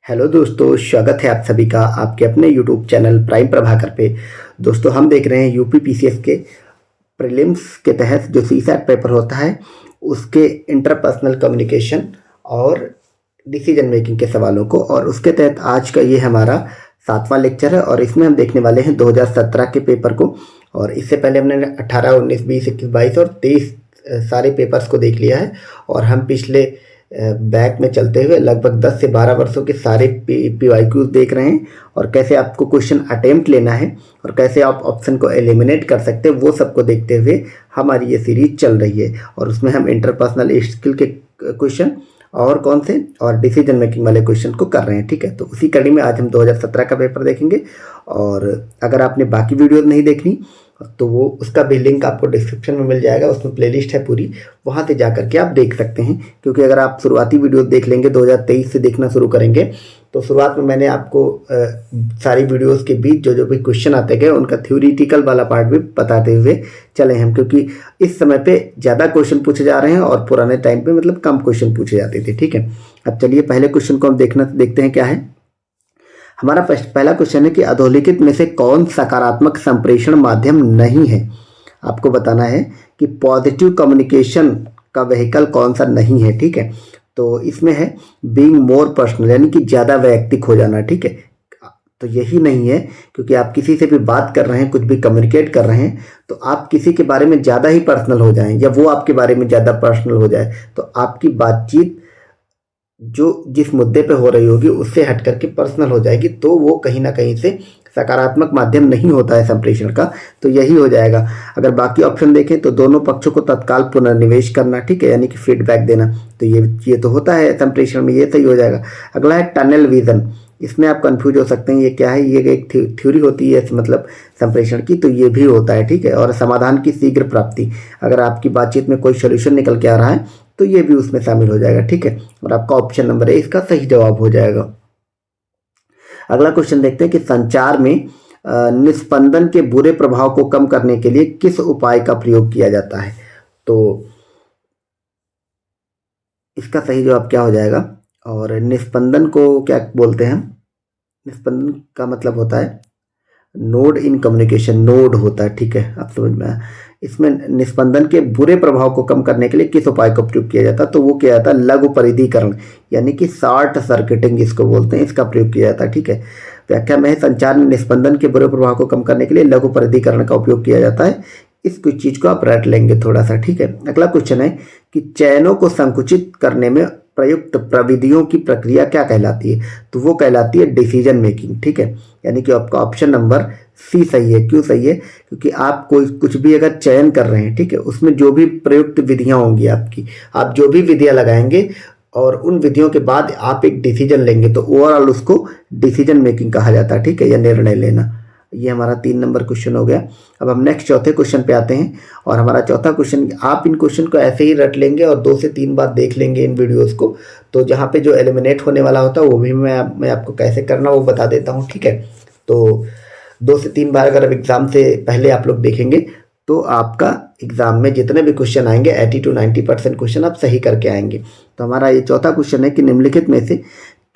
Hello दोस्तों, स्वागत है आप सभी का आपके अपने यूट्यूब चैनल प्राइम प्रभाकर पे। दोस्तों, हम देख रहे हैं यूपी पीसीएस के प्रीलिम्स के तहत जो सीसैट पेपर होता है उसके इंटरपर्सनल कम्युनिकेशन और डिसीजन मेकिंग के सवालों को, और उसके तहत आज का ये हमारा 7वां लेक्चर है और इसमें हम देखने वाले हैं 2017 के पेपर को। और इससे पहले हमने 18, 19, 20, 21, 22 और 23 सारे पेपर्स को देख लिया है। और हम पिछले बैक में चलते हुए लगभग 10 से 12 वर्षों के सारे PYQs देख रहे हैं और कैसे आपको क्वेश्चन अटेम्प्ट लेना है और कैसे आप ऑप्शन को एलिमिनेट कर सकते हैं, वो सबको देखते हुए हमारी ये सीरीज चल रही है। और उसमें हम इंटरपर्सनल स्किल के क्वेश्चन और कौन से और डिसीजन मेकिंग वाले क्वेश्चन को कर रहे हैं। ठीक है, तो उसी कड़ी में आज हम 2017 का पेपर देखेंगे। और अगर आपने बाकी वीडियो नहीं देखनी तो वो उसका भी लिंक आपको डिस्क्रिप्शन में मिल जाएगा, उसमें प्लेलिस्ट है पूरी, वहाँ से जा करके आप देख सकते हैं। क्योंकि अगर आप शुरुआती वीडियो देख लेंगे, 2023 से देखना शुरू करेंगे, तो शुरुआत में मैंने आपको सारी वीडियोस के बीच जो जो भी क्वेश्चन आते गए उनका थ्योरेटिकल वाला पार्ट भी बताते हुए चले हम, क्योंकि इस समय पे ज़्यादा क्वेश्चन पूछे जा रहे हैं और पुराने टाइम पे मतलब कम क्वेश्चन पूछे जाते थे। ठीक है, अब चलिए पहले क्वेश्चन को हम देखते हैं क्या है। हमारा पहला क्वेश्चन है कि अधोलिखित में से कौन सकारात्मक संप्रेषण माध्यम नहीं है। आपको बताना है कि पॉजिटिव कम्युनिकेशन का व्हीकल कौन सा नहीं है। ठीक है, तो इसमें है बीइंग मोर पर्सनल, यानी कि ज़्यादा वैयक्तिक हो जाना। ठीक है, तो यही नहीं है, क्योंकि आप किसी से भी बात कर रहे हैं, कुछ भी कम्युनिकेट कर रहे हैं, तो आप किसी के बारे में ज़्यादा ही पर्सनल हो जाएं या वो आपके बारे में ज़्यादा पर्सनल हो जाए, तो आपकी बातचीत जो जिस मुद्दे पे हो रही होगी उससे हट करके पर्सनल हो जाएगी, तो वो कहीं ना कहीं से सकारात्मक माध्यम नहीं होता है संप्रेषण का, तो यही हो जाएगा। अगर बाकी ऑप्शन देखें तो दोनों पक्षों को तत्काल पुनर्निवेश करना, ठीक है, यानी कि फीडबैक देना, तो ये तो होता है संप्रेषण में, ये सही हो जाएगा। अगला है टनल विजन। इसमें आप कंफ्यूज हो सकते हैं, ये क्या है, ये एक थ्योरी होती है मतलब संप्रेषण की, तो ये भी होता है। ठीक है, और समाधान की शीघ्र प्राप्ति, अगर आपकी बातचीत में कोई सोल्यूशन निकल के आ रहा है तो ये भी उसमें शामिल हो जाएगा। ठीक है, और आपका ऑप्शन नंबर ए इसका सही जवाब हो जाएगा। अगला क्वेश्चन देखते हैं कि संचार में निस्पंदन के बुरे प्रभाव को कम करने के लिए किस उपाय का प्रयोग किया जाता है। तो इसका सही जवाब क्या हो जाएगा। और निस्पंदन को क्या बोलते हैं हम, निस्पंदन का मतलब होता है नोड इन कम्युनिकेशन, नोड होता है। ठीक है, आप समझ में आया। इसमें निस्पंदन के बुरे प्रभाव को कम करने के लिए किस उपाय का प्रयोग किया जाता है, तो वो किया जाता है लघु परिधिकरण, यानी कि शॉर्ट सर्किटिंग इसको बोलते हैं, इसका प्रयोग किया जाता है। ठीक है, व्याख्या में संचार में निस्पंदन के बुरे प्रभाव को कम करने के लिए लघु परिधिकरण का उपयोग किया जाता है। इस कुछ चीज को आप रट लेंगे थोड़ा सा। ठीक है, अगला क्वेश्चन है कि चयनों को संकुचित करने में प्रयुक्त प्रविधियों की प्रक्रिया क्या कहलाती है, तो वो कहलाती है डिसीजन मेकिंग। ठीक है, यानी कि आपका ऑप्शन नंबर सी सही है। क्यों सही है, क्योंकि आप कोई कुछ भी अगर चयन कर रहे हैं, ठीक है, उसमें जो भी प्रयुक्त विधियां होंगी आपकी, आप जो भी विधियां लगाएंगे और उन विधियों के बाद आप एक डिसीजन लेंगे, तो ओवरऑल उसको डिसीजन मेकिंग कहा जाता है। ठीक है, या निर्णय लेना। ये हमारा 3 नंबर क्वेश्चन हो गया। अब हम नेक्स्ट चौथे क्वेश्चन पे आते हैं, और हमारा चौथा क्वेश्चन, आप इन क्वेश्चन को ऐसे ही रट लेंगे और 2 से 3 बार देख लेंगे इन वीडियोस को, तो जहाँ पे जो एलिमिनेट होने वाला होता है वो भी मैं आपको कैसे करना वो बता देता हूँ। ठीक है, तो 2 से 3 बार अगर एग्जाम से पहले आप लोग देखेंगे तो आपका एग्जाम में जितने भी क्वेश्चन आएंगे 80 to 90% क्वेश्चन आप सही करके आएंगे। तो हमारा ये चौथा क्वेश्चन है कि निम्नलिखित में से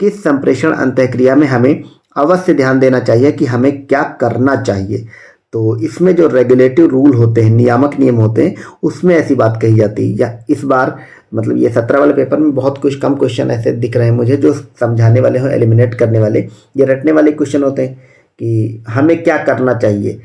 किस संप्रेषण अंतःक्रिया में हमें अवश्य ध्यान देना चाहिए कि हमें क्या करना चाहिए। तो इसमें जो रेगुलेटिव रूल होते हैं, नियामक नियम होते हैं, उसमें ऐसी बात कही जाती है। या इस बार मतलब ये 17 वाले पेपर में बहुत कुछ कम क्वेश्चन ऐसे दिख रहे हैं मुझे जो समझाने वाले हो, एलिमिनेट करने वाले, ये रटने वाले क्वेश्चन होते हैं कि हमें क्या करना चाहिए।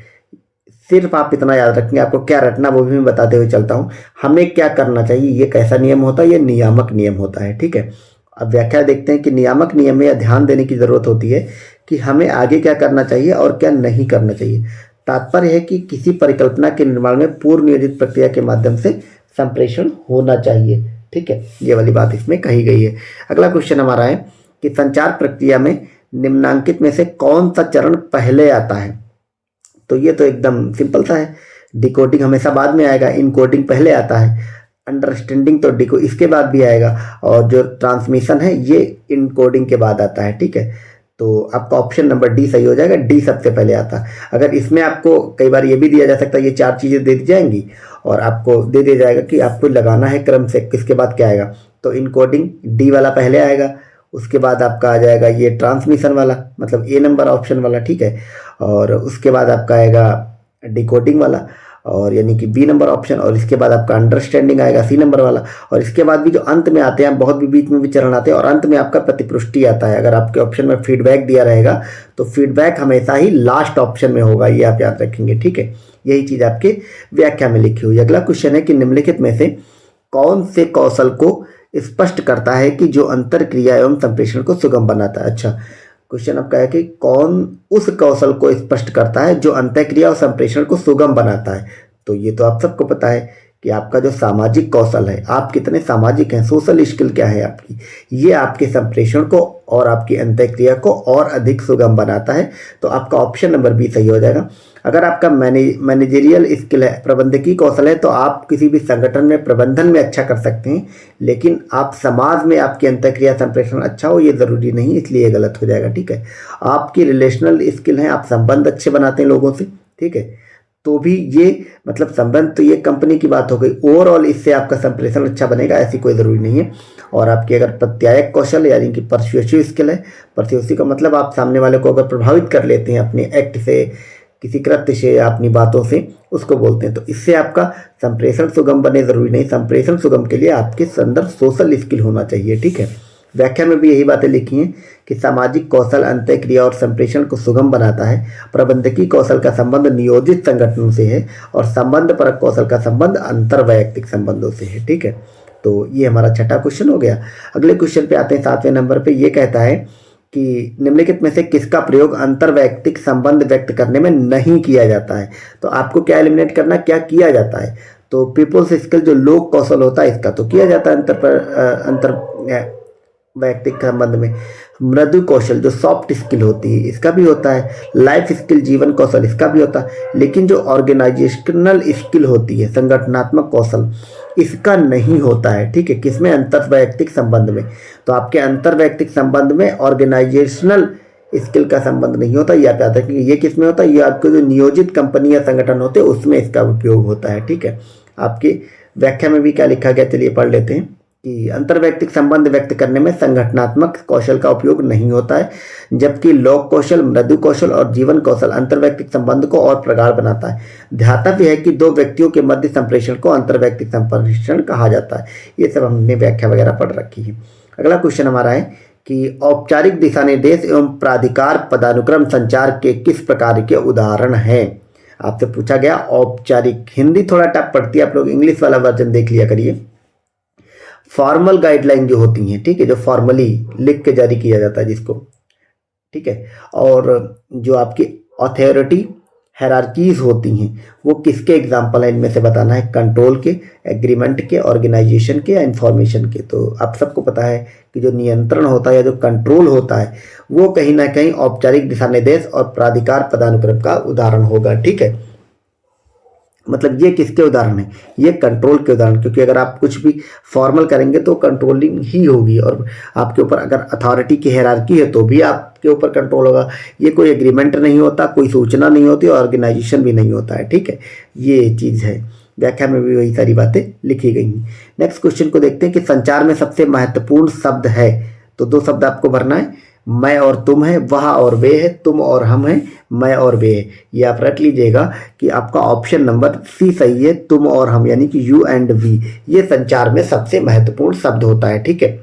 सिर्फ आप इतना याद रखेंगे, आपको क्या रटना वो भी मैं बताते हुए चलता हूँ। हमें क्या करना चाहिए, ये कैसा नियम होता है, ये नियामक नियम होता है। ठीक है, अब व्याख्या देखते हैं कि नियामक नियम में यह ध्यान देने की जरूरत होती है कि हमें आगे क्या करना चाहिए और क्या नहीं करना चाहिए। तात्पर्य है कि किसी परिकल्पना के निर्माण में पूर्व नियोजित प्रक्रिया के माध्यम से संप्रेषण होना चाहिए। ठीक है, ये वाली बात इसमें कही गई है। अगला क्वेश्चन हमारा है कि संचार प्रक्रिया में निम्नांकित में से कौन सा चरण पहले आता है। तो ये तो एकदम सिंपल सा है, डिकोडिंग हमेशा बाद में आएगा, इनकोडिंग पहले आता है, अंडरस्टैंडिंग तो डिको इसके बाद भी आएगा, और जो ट्रांसमिशन है ये इनकोडिंग के बाद आता है। ठीक है, तो आपका ऑप्शन नंबर डी सही हो जाएगा, डी सबसे पहले आता है। अगर इसमें आपको कई बार ये भी दिया जा सकता है, ये 4 चीज़ें दे दी जाएंगी और आपको दे दिया जाएगा कि आपको लगाना है क्रम से किसके बाद क्या आएगा, तो इनकोडिंग डी वाला पहले आएगा, उसके बाद आपका आ जाएगा ये ट्रांसमिशन वाला, मतलब ए नंबर ऑप्शन वाला, ठीक है। और उसके बाद आपका आएगा डिकोडिंग वाला, और यानी कि बी नंबर ऑप्शन, और इसके बाद आपका अंडरस्टैंडिंग आएगा सी नंबर वाला। और इसके बाद भी जो अंत में आते हैं, बहुत भी बीच में भी चरण आते हैं, और अंत में आपका प्रतिपुष्टि आता है। अगर आपके ऑप्शन में फीडबैक दिया रहेगा तो फीडबैक हमेशा ही लास्ट ऑप्शन में होगा, ये आप याद रखेंगे, ठीक है। यही चीज़ आपके व्याख्या में लिखी हुई है। अगला क्वेश्चन है कि निम्नलिखित में से कौन से कौशल को स्पष्ट करता है कि जो अंतर क्रिया एवं संप्रेषण को सुगम बनाता है। अच्छा, क्वेश्चन आपका है कि कौन उस कौशल को स्पष्ट करता है जो अंतःक्रिया और संप्रेषण को सुगम बनाता है। तो ये तो आप सबको पता है कि आपका जो सामाजिक कौशल है, आप कितने सामाजिक हैं, सोशल स्किल क्या है आपकी, ये आपके संप्रेषण को और आपकी अंतःक्रिया को और अधिक सुगम बनाता है। तो आपका ऑप्शन नंबर बी सही हो जाएगा। अगर आपका मैनेजरियल स्किल है, प्रबंधकीय कौशल है, तो आप किसी भी संगठन में प्रबंधन में अच्छा कर सकते हैं, लेकिन आप समाज में आपकी अंतःक्रिया संप्रेषण अच्छा हो ये ज़रूरी नहीं, इसलिए ये गलत हो जाएगा, ठीक है। आपकी रिलेशनल स्किल है, आप संबंध अच्छे बनाते हैं लोगों से, ठीक है, तो भी ये मतलब संबंध, तो ये कंपनी की बात हो गई। ओवरऑल इससे आपका संप्रेषण अच्छा बनेगा ऐसी कोई ज़रूरी नहीं है। और आपकी अगर प्रत्यायक कौशल यानी कि परsuasive स्किल है, परsuasive का मतलब आप सामने वाले को अगर प्रभावित कर लेते हैं अपने एक्ट से, किसी कृत्य से या अपनी बातों से, उसको बोलते हैं। तो इससे आपका संप्रेषण सुगम बने ज़रूरी नहीं, संप्रेषण सुगम के लिए आपके अंदर सोशल स्किल होना चाहिए, ठीक है। व्याख्या में भी यही बातें लिखी हैं कि सामाजिक कौशल अंतःक्रिया और संप्रेषण को सुगम बनाता है। प्रबंधकीय कौशल का संबंध नियोजित संगठनों से है, और संबंध परक कौशल का संबंध अंतर्वैयक्तिक संबंधों से है, ठीक है। तो ये हमारा छठा क्वेश्चन हो गया। अगले क्वेश्चन पे आते हैं, 7वें नंबर पे। ये कहता है कि निम्नलिखित में से किसका प्रयोग अंतर्वैयक्तिक संबंध व्यक्त करने में नहीं किया जाता है। तो आपको क्या एलिमिनेट करना, क्या किया जाता है। तो पीपल्स स्किल जो लोक कौशल होता है, इसका तो किया जाता है अंतर वैयक्तिक संबंध में। मृदु कौशल जो सॉफ्ट स्किल होती है, इसका भी होता है। लाइफ स्किल जीवन कौशल, इसका भी होता है। लेकिन जो ऑर्गेनाइजेशनल स्किल होती है, संगठनात्मक कौशल, इसका नहीं होता है, ठीक है। किसमें, अंतर्वैयक्तिक संबंध में। तो आपके अंतर्वैयक्तिक संबंध में ऑर्गेनाइजेशनल स्किल का संबंध नहीं होता, ये आप याद रखेंगे। ये किसमें होता है, ये आपके जो नियोजित कंपनी या संगठन होते हैं उसमें इसका उपयोग होता है, ठीक है। आपकी व्याख्या में भी क्या लिखा गया, चलिए पढ़ लेते हैं कि अंतर्वैयक्तिक संबंध व्यक्त करने में संगठनात्मक कौशल का उपयोग नहीं होता है, जबकि लोक कौशल, मृदु कौशल और जीवन कौशल अंतर्वैयक्तिक संबंध को और प्रगाढ़ बनाता है। ध्यातव्य है कि दो व्यक्तियों के मध्य संप्रेषण को अंतर्वैयक्तिक संप्रेषण कहा जाता है। ये सब हमने व्याख्या वगैरह पढ़ रखी है। अगला क्वेश्चन हमारा है कि औपचारिक दिशा निर्देश एवं प्राधिकार पदानुक्रम संचार के किस प्रकार के उदाहरण हैं। आपसे पूछा गया औपचारिक, हिंदी थोड़ा टफ पड़ती है, आप लोग इंग्लिश वाला वर्जन देख लिया करिए। फॉर्मल गाइडलाइन जो होती हैं, ठीक है, जो फॉर्मली लिख के जारी किया जाता है जिसको, ठीक है। और जो आपकी अथॉरिटी हायरार्कीज होती हैं, वो किसके एग्जाम्पल है, इनमें से बताना है। कंट्रोल के, एग्रीमेंट के, ऑर्गेनाइजेशन के या इंफॉर्मेशन के। तो आप सबको पता है कि जो नियंत्रण होता है या जो कंट्रोल होता है, वो कहीं ना कहीं औपचारिक दिशा निर्देश और प्राधिकार पदानुक्रम का उदाहरण होगा, ठीक है। मतलब ये किसके उदाहरण है, ये कंट्रोल के उदाहरण, क्योंकि अगर आप कुछ भी फॉर्मल करेंगे तो कंट्रोलिंग ही होगी, और आपके ऊपर अगर अथॉरिटी की हायरार्की है तो भी आपके ऊपर कंट्रोल होगा। ये कोई एग्रीमेंट नहीं होता, कोई सूचना नहीं होती, ऑर्गेनाइजेशन भी नहीं होता है, ठीक है। ये चीज़ है, व्याख्या में भी वही सारी बातें लिखी गई हैं। नेक्स्ट क्वेश्चन को देखते हैं कि संचार में सबसे महत्वपूर्ण शब्द है। तो दो शब्द आपको भरना है, मैं और तुम है, वह और वे है, तुम और हम है, मैं और वे है। ये आप रख लीजिएगा कि आपका ऑप्शन नंबर सी सही है, तुम और हम, यानी कि यू एंड वी। ये संचार में सबसे महत्वपूर्ण शब्द होता है, ठीक है।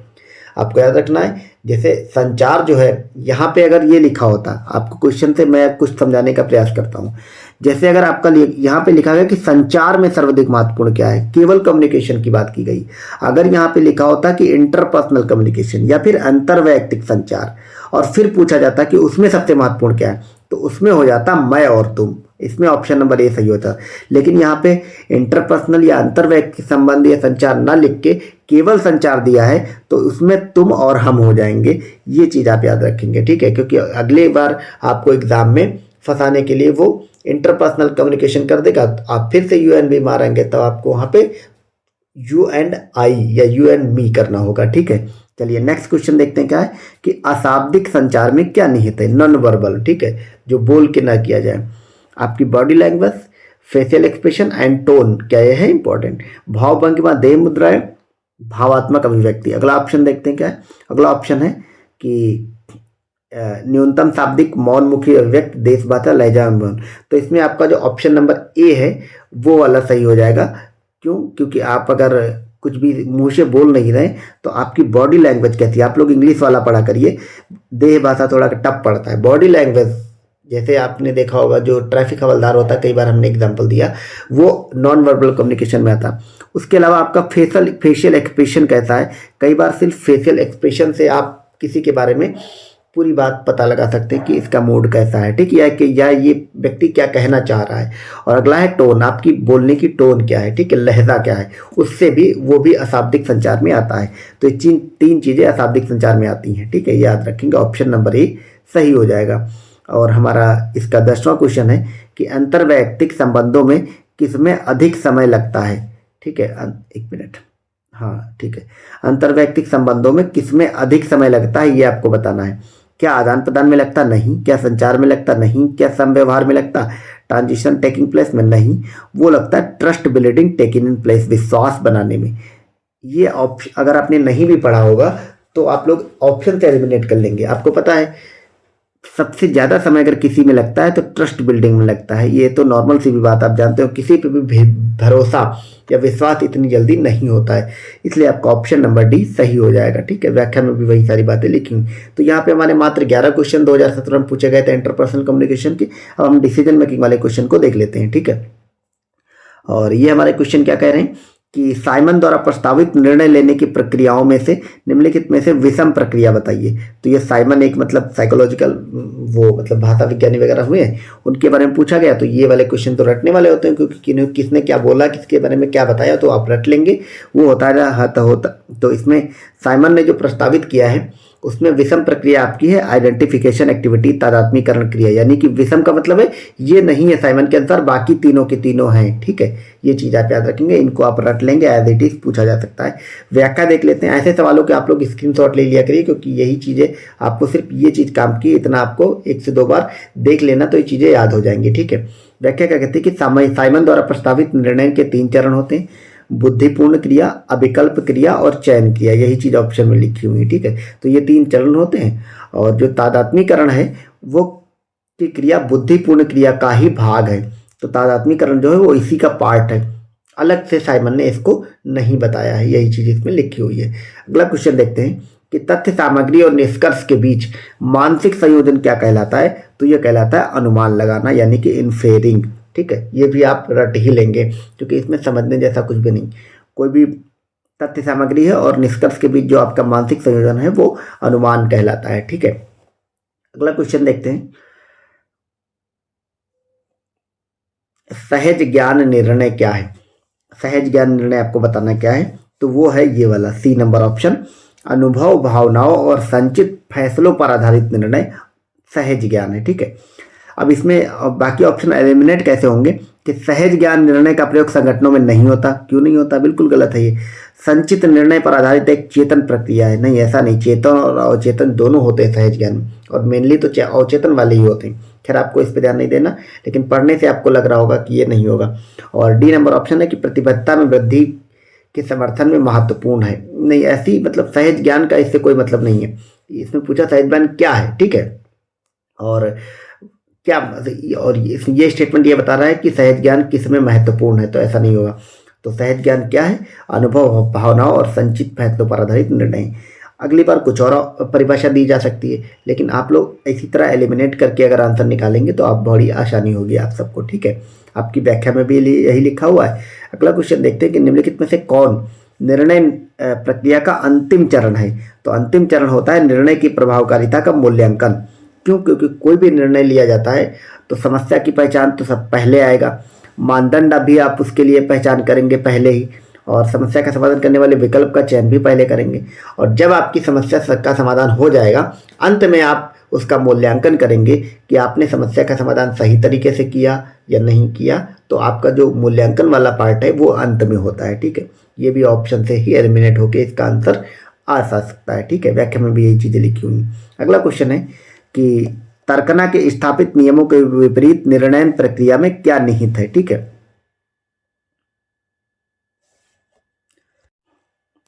आपको याद रखना है, जैसे संचार जो है, यहाँ पे अगर ये लिखा होता, आपको क्वेश्चन से मैं कुछ समझाने का प्रयास करता हूँ। जैसे अगर आपका यहाँ पे लिखा गया कि संचार में सर्वाधिक महत्वपूर्ण क्या है, केवल कम्युनिकेशन की बात की गई। अगर यहाँ पे लिखा होता कि इंटरपर्सनल कम्युनिकेशन या फिर अंतर्वैयक्तिक संचार, और फिर पूछा जाता कि उसमें सबसे महत्वपूर्ण क्या है, तो उसमें हो जाता मैं और तुम, इसमें ऑप्शन नंबर ए सही होता। लेकिन यहाँ पे इंटरपर्सनल या अंतर्वैयक्तिक संबंध या संचार ना लिख के केवल संचार दिया है, तो उसमें तुम और हम हो जाएंगे। ये चीज़ आप याद रखेंगे, ठीक है, क्योंकि अगले बार आपको एग्जाम में फंसाने के लिए वो इंटरपर्सनल कम्युनिकेशन कर देगा, तो आप फिर से यू एंड मी मारेंगे, तो आपको वहाँ पे यू एंड आई या यू एंड मी करना होगा, ठीक है। चलिए नेक्स्ट क्वेश्चन देखते हैं क्या है कि अशाब्दिक संचार में क्या निहित है, नॉन वर्बल, ठीक है, जो बोल के ना किया जाए। आपकी body language, facial expression and tone, क्या ये है इंपॉर्टेंट। भाव भंगिमा, देह मुद्राएं, भावात्मक अभिव्यक्ति। अगला ऑप्शन देखते हैं क्या है, अगला ऑप्शन है कि न्यूनतम शाब्दिक मौनमुखी अभिव्यक्ति देश भाषा लहजा अनुभव। तो इसमें आपका जो ऑप्शन नंबर ए है वो वाला सही हो जाएगा। क्यों? क्योंकि आप अगर कुछ भी मुंह से बोल नहीं रहे तो आपकी बॉडी लैंग्वेज कैसी है। आप लोग इंग्लिश वाला पढ़ा करिए, देह भाषा थोड़ा टफ पड़ता है। बॉडी लैंग्वेज जैसे आपने देखा होगा, जो ट्रैफिक हवलदार होता है, कई बार हमने एग्जांपल दिया, वो नॉन वर्बल कम्युनिकेशन में आता। उसके अलावा आपका फेशियल एक्सप्रेशन कैसा है। कई बार सिर्फ फेशियल एक्सप्रेशन से आप किसी के बारे में पूरी बात पता लगा सकते हैं कि इसका मूड कैसा है, ठीक है, कि या ये व्यक्ति क्या कहना चाह रहा है। और अगला है टोन, आपकी बोलने की टोन क्या है, ठीक है, लहजा क्या है, उससे भी वो भी अशाब्दिक संचार में आता है। तो ये तीन चीज़ें अशाब्दिक संचार में आती हैं, ठीक है, याद रखेंगे। ऑप्शन नंबर ए सही हो जाएगा। और हमारा इसका 10वां क्वेश्चन है कि अंतर्वैयक्तिक संबंधों में किसमें अधिक समय लगता है, ठीक है। एक मिनट, हाँ ठीक है। अंतर्वैयक्तिक संबंधों में किसमें अधिक समय लगता है ये आपको बताना है। क्या आदान प्रदान में लगता? नहीं। क्या संचार में लगता? नहीं। क्या समव्यवहार में लगता? ट्रांजिशन टेकिंग प्लेस में? नहीं। वो लगता है trust building taking in place, विश्वास बनाने में। ये ऑप्शन अगर आपने नहीं भी पढ़ा होगा तो आप लोग ऑप्शन से एलिमिनेट कर लेंगे। आपको पता है सबसे ज्यादा समय अगर किसी में लगता है तो ट्रस्ट बिल्डिंग में लगता है। ये तो नॉर्मल सी भी बात, आप जानते हो, किसी पे भी भरोसा या विश्वास इतनी जल्दी नहीं होता है। इसलिए आपका ऑप्शन नंबर डी सही हो जाएगा, ठीक है। व्याख्या में भी वही सारी बातें लिखी हुई। तो यहाँ पे हमारे मात्र 11 क्वेश्चन 2017 में पूछे गए थे इंटरपर्सनल कम्युनिकेशन के। अब हम डिसीजन मेकिंग वाले क्वेश्चन को देख लेते हैं, ठीक है। और ये हमारे क्वेश्चन क्या कह रहे हैं कि साइमन द्वारा प्रस्तावित निर्णय लेने की प्रक्रियाओं में से निम्नलिखित में से विषम प्रक्रिया बताइए। तो ये साइमन एक मतलब साइकोलॉजिकल वो मतलब भाषा विज्ञानी वगैरह हुए हैं, उनके बारे में पूछा गया। तो ये वाले क्वेश्चन तो रटने वाले होते हैं, क्योंकि किसने क्या बोला, किसके बारे में क्या बताया, तो आप रट लेंगे, वो होता है होता। तो इसमें साइमन ने जो प्रस्तावित किया है उसमें विषम प्रक्रिया आपकी है आइडेंटिफिकेशन एक्टिविटी, तादात्मीकरण क्रिया। यानी कि विषम का मतलब है ये नहीं है साइमन के अनुसार, बाकी तीनों के तीनों हैं, ठीक है। ये चीज आप याद रखेंगे, इनको आप रट लेंगे, एज इट इज पूछा जा सकता है। व्याख्या देख लेते हैं। ऐसे सवालों के आप लोग स्क्रीनशॉट ले लिया करिए, क्योंकि यही चीजें आपको सिर्फ ये चीज काम की, इतना आपको 1 से 2 बार देख लेना तो ये चीजें याद हो जाएंगी, ठीक है। व्याख्या क्या कहती है कि साइमन द्वारा प्रस्तावित निर्णय के 3 चरण होते हैं, बुद्धिपूर्ण क्रिया, अविकल्प क्रिया और चयन क्रिया। यही चीज ऑप्शन में लिखी हुई है, ठीक है। तो ये 3 चरण होते हैं। और जो तादात्मीकरण है वो की क्रिया बुद्धिपूर्ण क्रिया का ही भाग है। तो तादात्मीकरण जो है वो इसी का पार्ट है, अलग से साइमन ने इसको नहीं बताया है, यही चीज इसमें लिखी हुई है। अगला क्वेश्चन देखते हैं कि तथ्य सामग्री और निष्कर्ष के बीच मानसिक संयोजन क्या कहलाता है। तो यह कहलाता है अनुमान लगाना, यानी कि इन्फेरिंग, ठीक है। ये भी आप रट ही लेंगे क्योंकि इसमें समझने जैसा कुछ भी नहीं। कोई भी तथ्य सामग्री है और निष्कर्ष के बीच जो आपका मानसिक संयोजन है वो अनुमान कहलाता है, ठीक है। अगला क्वेश्चन देखते हैं, सहज ज्ञान निर्णय क्या है। सहज ज्ञान निर्णय आपको बताना क्या है, तो वो है ये वाला सी नंबर ऑप्शन, अनुभव, भावनाओं और संचित फैसलों पर आधारित निर्णय सहज ज्ञान है, ठीक है। अब इसमें बाकी ऑप्शन एलिमिनेट कैसे होंगे कि सहज ज्ञान निर्णय का प्रयोग संगठनों में नहीं होता। क्यों नहीं होता? बिल्कुल गलत है ये। संचित निर्णय पर आधारित एक चेतन प्रक्रिया है। नहीं, ऐसा नहीं, चेतन और अवचेतन दोनों होते हैं सहज ज्ञान में, और मेनली तो अवचेतन वाले ही होते हैं। खैर आपको इस पर ध्यान नहीं देना, लेकिन पढ़ने से आपको लग रहा होगा कि ये नहीं होगा। और डी नंबर ऑप्शन है कि प्रतिबद्धता में वृद्धि के समर्थन में महत्वपूर्ण है। नहीं, ऐसी मतलब सहज ज्ञान का इससे कोई मतलब नहीं है। इसमें पूछा सहज ज्ञान क्या है, ठीक है। और क्या, और ये स्टेटमेंट ये बता रहा है कि सहज ज्ञान किस में महत्वपूर्ण है, तो ऐसा नहीं होगा। तो सहज ज्ञान क्या है? अनुभव, भावनाओं और संचित फैसलों पर आधारित निर्णय। अगली बार कुछ और परिभाषा दी जा सकती है, लेकिन आप लोग इसी तरह एलिमिनेट करके अगर आंसर निकालेंगे तो आप बड़ी आसानी होगी आप सबको, ठीक है। आपकी व्याख्या में भी यही लिखा हुआ है। अगला क्वेश्चन देखते हैं कि निम्नलिखित में से कौन निर्णय प्रक्रिया का अंतिम चरण है। तो अंतिम चरण होता है निर्णय की प्रभावकारिता का मूल्यांकन। क्यों? क्योंकि कोई भी निर्णय लिया जाता है तो समस्या की पहचान तो सब पहले आएगा, मानदंड भी आप उसके लिए पहचान करेंगे पहले ही, और समस्या का समाधान करने वाले विकल्प का चयन भी पहले करेंगे। और जब आपकी समस्या का समाधान हो जाएगा, अंत में आप उसका मूल्यांकन करेंगे कि आपने समस्या का समाधान सही तरीके से किया या नहीं किया। तो आपका जो मूल्यांकन वाला पार्ट है वो अंत में होता है, ठीक है। ये भी ऑप्शन से ही एलिमिनेट होकर इसका आंसर आ सकता है, ठीक है। व्याख्या में भी यही चीजें लिखी हुई। अगला क्वेश्चन है कि तर्कना के स्थापित नियमों के विपरीत निर्णय प्रक्रिया में क्या निहित है, ठीक है।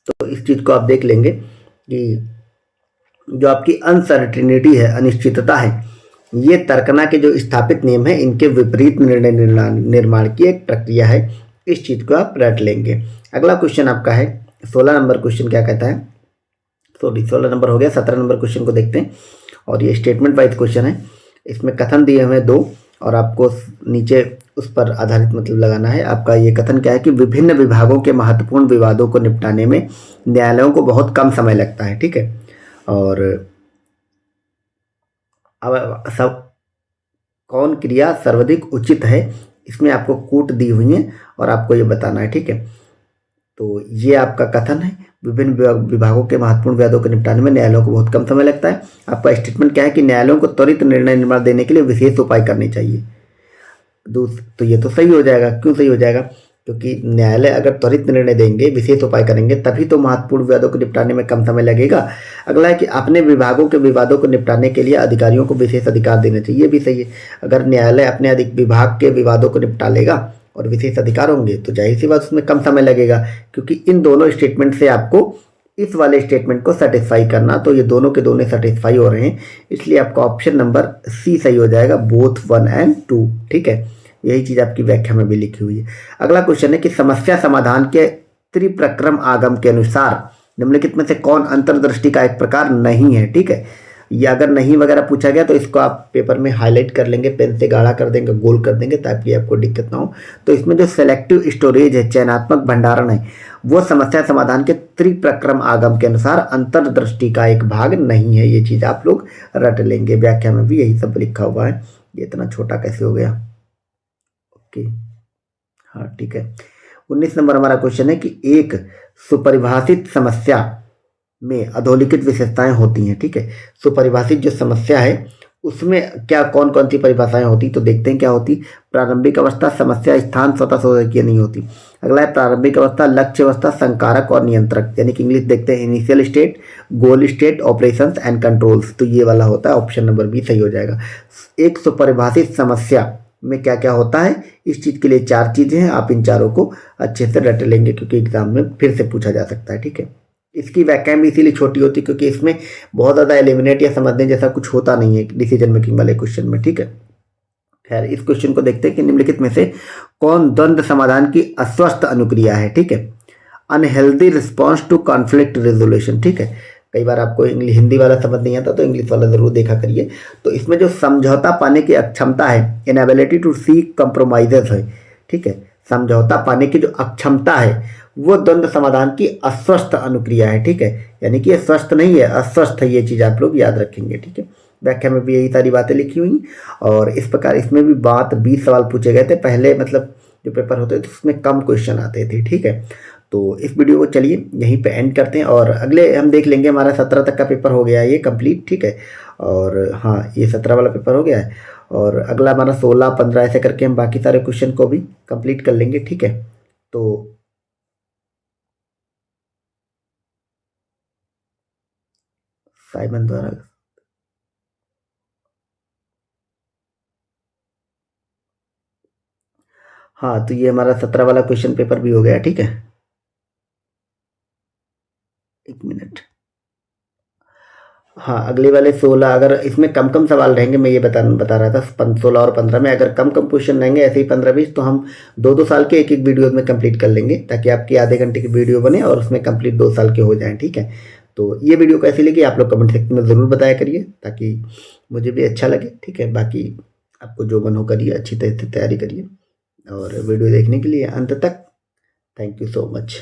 तो इस चीज को आप देख लेंगे कि जो आपकी अनसर्टिनिटी है, अनिश्चितता है, ये तर्कना के जो स्थापित नियम है इनके विपरीत निर्णय निर्माण की एक प्रक्रिया है। इस चीज़ को आप रट लेंगे। अगला क्वेश्चन आपका है 16 नंबर क्वेश्चन क्या कहता है, सॉरी 16 नंबर हो गया, 17 नंबर क्वेश्चन को देखते हैं। और ये स्टेटमेंट वाइज क्वेश्चन है, इसमें कथन दिए हुए 2 और आपको नीचे उस पर आधारित मतलब लगाना है। आपका ये कथन क्या है कि विभिन्न विभागों के महत्वपूर्ण विवादों को निपटाने में न्यायालयों को बहुत कम समय लगता है, ठीक है। और अब सब कौन क्रिया सर्वाधिक उचित है, इसमें आपको कूट दी हुई है और आपको ये बताना है, ठीक है। तो ये आपका कथन है, विभिन्न विभागों के महत्वपूर्ण विवादों को निपटाने में न्यायालयों को बहुत कम समय लगता है। आपका स्टेटमेंट क्या है कि न्यायालयों को त्वरित निर्णय निर्माण देने के लिए विशेष उपाय करने चाहिए। तो ये तो सही हो जाएगा। क्यों सही हो जाएगा? क्योंकि न्यायालय अगर त्वरित निर्णय देंगे, विशेष उपाय करेंगे, तभी तो महत्वपूर्ण विवादों को निपटाने में कम समय लगेगा। अगला है कि अपने विभागों के विवादों को निपटाने के लिए अधिकारियों को विशेष अधिकार देने चाहिए। ये भी सही है। अगर न्यायालय अपने विभाग के विवादों को निपटा लेगा और विशेष अधिकार होंगे तो जाहिर सी बात उसमें कम समय लगेगा, क्योंकि इन दोनों स्टेटमेंट से आपको इस वाले स्टेटमेंट को सेटिस्फाई करना, तो ये दोनों के दोनों सेटिस्फाई हो रहे हैं, इसलिए आपका ऑप्शन नंबर सी सही हो जाएगा, बोथ 1 एंड 2, ठीक है। यही चीज आपकी व्याख्या में भी लिखी हुई है। अगला क्वेश्चन है कि समस्या समाधान के त्रिप्रक्रम आगम के अनुसार निम्नलिखित में से कौन अंतर्दृष्टि का एक प्रकार नहीं है, ठीक है। या अगर नहीं वगैरह पूछा गया तो इसको आप पेपर में हाईलाइट कर लेंगे, पेन से गाढ़ा कर देंगे, गोल कर देंगे, ताकि आपको दिक्कत ना हो। तो इसमें जो सेलेक्टिव स्टोरेज है, चयनात्मक भंडारण है, वो समस्या समाधान के त्रिप्रक्रम आगम के अनुसार अंतर्दृष्टि का एक भाग नहीं है। ये चीज आप लोग रट लेंगे, व्याख्या में भी यही सब लिखा हुआ है। ये इतना छोटा कैसे हो गया? ओके, हाँ ठीक है। 19 नंबर हमारा क्वेश्चन है कि एक सुपरिभाषित समस्या में अधोलिखित विशेषताएं होती हैं, ठीक है। सुपरिभाषित जो समस्या है उसमें क्या कौन कौन सी परिभाषाएं होती, तो देखते हैं क्या होती। प्रारंभिक अवस्था, समस्या स्थान स्वतः शोधकीय नहीं होती। अगला है प्रारंभिक अवस्था, लक्ष्य अवस्था, संकारक और नियंत्रक, यानी कि इंग्लिश देखते हैं initial state, goal state, operations and controls, तो ये वाला होता है। ऑप्शन नंबर बी सही हो जाएगा। एक सुपरिभाषित समस्या में क्या क्या होता है, इस चीज के लिए 4 चीजें हैं। आप इन चारों को अच्छे से रट लेंगे, क्योंकि एग्जाम में फिर से पूछा जा सकता है, ठीक है। इसकी व्याख्या भी इसीलिए छोटी होती है क्योंकि इसमें बहुत ज़्यादा एलिमिनेट या समझने जैसा कुछ होता नहीं है डिसीजन मेकिंग वाले क्वेश्चन में, ठीक है। खैर, इस क्वेश्चन को देखते हैं कि निम्नलिखित में से कौन द्वंद्व समाधान की अस्वस्थ अनुक्रिया है, ठीक है। Unhealthy response to conflict resolution, ठीक है। कई बार आपको इंग्लिश हिंदी वाला समझ नहीं आता तो इंग्लिश वाला जरूर देखा करिए। तो इसमें जो समझौता पाने की अक्षमता है, इनएबिलिटी टू सीक कंप्रोमाइजेस है, ठीक है। समझौता पाने की जो अक्षमता है वो द्वंद्व समाधान की अस्वस्थ अनुक्रिया है, ठीक है। यानी कि ये स्वस्थ नहीं है, अस्वस्थ है। ये चीज आप लोग याद रखेंगे, ठीक है। व्याख्या में भी यही सारी बातें लिखी हुई और इस प्रकार इसमें भी 20 सवाल पूछे गए थे पहले, मतलब जो पेपर होते थे उसमें कम क्वेश्चन आते थे, ठीक है। तो इस वीडियो को चलिए यहीं पे एंड करते हैं और अगले हम देख लेंगे। हमारा 17 तक का पेपर हो गया है ये कंप्लीट, ठीक है। और हाँ, ये 17 वाला पेपर हो गया है और अगला हमारा 16, 15 ऐसे करके हम बाकी सारे क्वेश्चन को भी कंप्लीट कर लेंगे, ठीक है। तो साइमन द्वारा, हाँ, तो ये हमारा 17 वाला क्वेश्चन पेपर भी हो गया, ठीक है। 1 मिनट, हाँ, अगले वाले 16, अगर इसमें कम कम सवाल रहेंगे, मैं ये बता रहा था 16 और 15 में अगर कम कम क्वेश्चन रहेंगे ऐसे ही 15-20, तो हम 2-2 साल के एक एक वीडियो में कंप्लीट कर लेंगे, ताकि आपकी आधे घंटे की वीडियो बने और उसमें कंप्लीट 2 साल के हो जाएं, ठीक है। तो ये वीडियो कैसी लगी आप लोग कमेंट सेक्शन में ज़रूर बताया करिए, ताकि मुझे भी अच्छा लगे, ठीक है। बाकी आपको जो मन हो करिए, अच्छी तरह से तैयारी करिए और वीडियो देखने के लिए अंत तक थैंक यू सो मच।